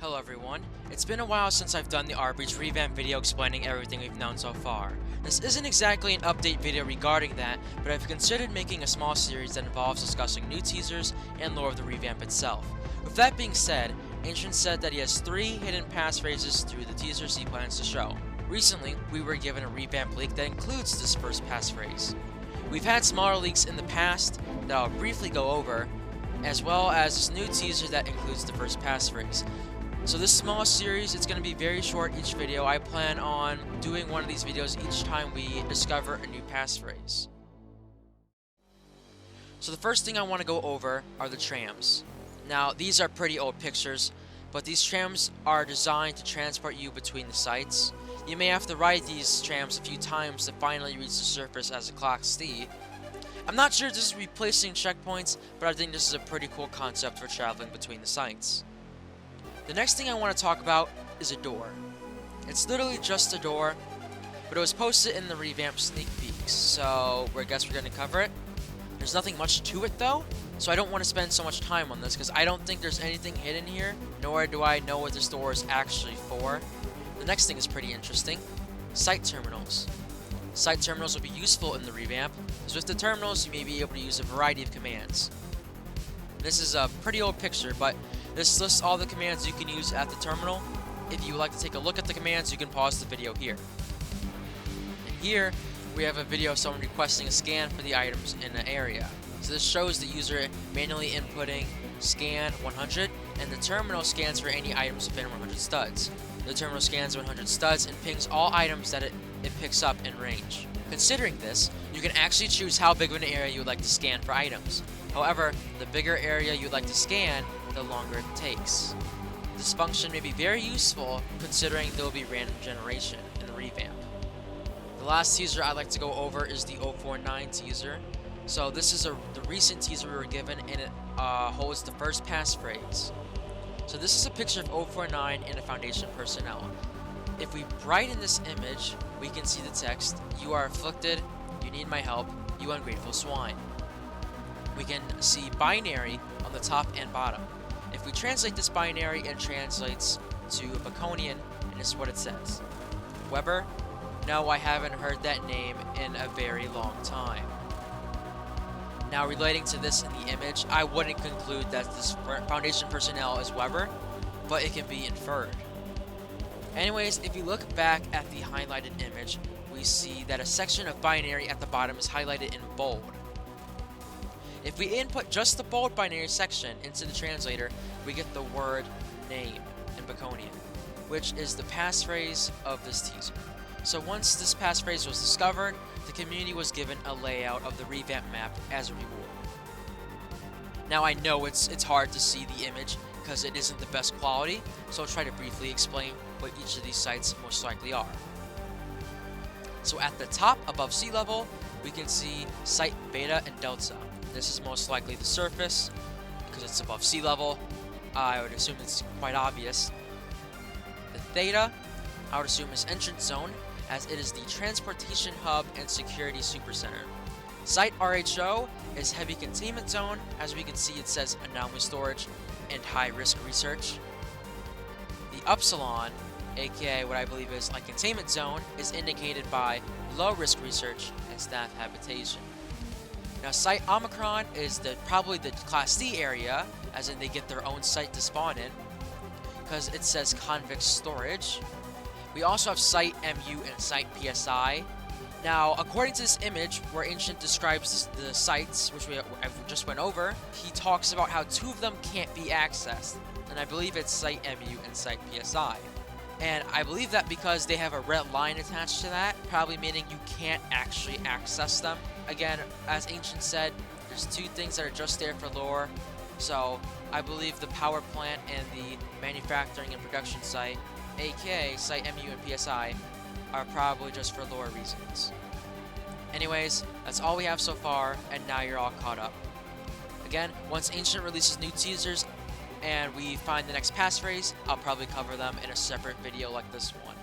Hello everyone, it's been a while since I've done the rBREACH revamp video explaining everything we've known so far. This isn't exactly an update video regarding that, but I've considered making a small series that involves discussing new teasers and lore of the revamp itself. With that being said, Ancient said that he has 3 hidden passphrases through the teasers he plans to show. Recently, we were given a revamp leak that includes this first passphrase. We've had smaller leaks in the past that I'll briefly go over, as well as this new teaser that includes the first passphrase. So this small series, it's going to be very short each video. I plan on doing one of these videos each time we discover a new passphrase. So the first thing I want to go over are the trams. Now these are pretty old pictures, but these trams are designed to transport you between the sites. You may have to ride these trams a few times to finally reach the surface as a Class D. I'm not sure if this is replacing checkpoints, but I think this is a pretty cool concept for traveling between the sites. The next thing I want to talk about is a door. It's literally just a door, but it was posted in the revamp sneak peeks, so I guess we're going to cover it. There's nothing much to it though, so I don't want to spend so much time on this because I don't think there's anything hidden here, nor do I know what this door is actually for. The next thing is pretty interesting. Site terminals. Site terminals will be useful in the revamp, because with the terminals you may be able to use a variety of commands. This is a pretty old picture, but this lists all the commands you can use at the terminal. If you would like to take a look at the commands, you can pause the video here. And here, we have a video of someone requesting a scan for the items in an area. So this shows the user manually inputting scan 100, and the terminal scans for any items within 100 studs. The terminal scans 100 studs and pings all items that it picks up in range. Considering this, you can actually choose how big of an area you would like to scan for items. However, the bigger area you'd like to scan, the longer it takes. This function may be very useful considering there will be random generation in the revamp. The last teaser I'd like to go over is the 049 teaser. So this is the recent teaser we were given, and it holds the first passphrase. So this is a picture of 049 and a Foundation personnel. If we brighten this image, we can see the text, "You are afflicted, you need my help, you ungrateful swine." We can see binary on the top and bottom. If we translate this binary, it translates to Baconian, and this is what it says. Weber? No, I haven't heard that name in a very long time. Now, relating to this in the image, I wouldn't conclude that this Foundation personnel is Weber, but it can be inferred. Anyways, if you look back at the highlighted image, we see that a section of binary at the bottom is highlighted in bold. If we input just the bold binary section into the translator, we get the word name in Baconian, which is the passphrase of this teaser. So once this passphrase was discovered, the community was given a layout of the revamp map as a reward. Now I know it's hard to see the image because it isn't the best quality, so I'll try to briefly explain what each of these sites most likely are. So at the top, above sea level, we can see Site Beta and Delta. This is most likely the surface, because it's above sea level. I would assume it's quite obvious. The Theta, I would assume, is Entrance Zone, as it is the Transportation Hub and Security Supercenter. Site RHO is Heavy Containment Zone. As we can see, it says Anomaly Storage and High Risk Research. The Upsilon, aka what I believe is a Containment Zone, is indicated by Low Risk Research and Staff Habitation. Now, Site Omicron is probably the Class D area, as in they get their own site to spawn in, because it says Convict Storage. We also have Site MU and Site PSI. Now, according to this image, where Ancient describes the sites, which we just went over, he talks about how 2 of them can't be accessed, and I believe it's Site MU and Site PSI. And I believe that because they have a red line attached to that, probably meaning you can't actually access them. Again, as Ancient said, there's 2 things that are just there for lore, so I believe the power plant and the manufacturing and production site, aka Site MU and PSI, are probably just for lore reasons. Anyways, that's all we have so far, and now you're all caught up. Again, once Ancient releases new teasers and we find the next passphrase, I'll probably cover them in a separate video like this one.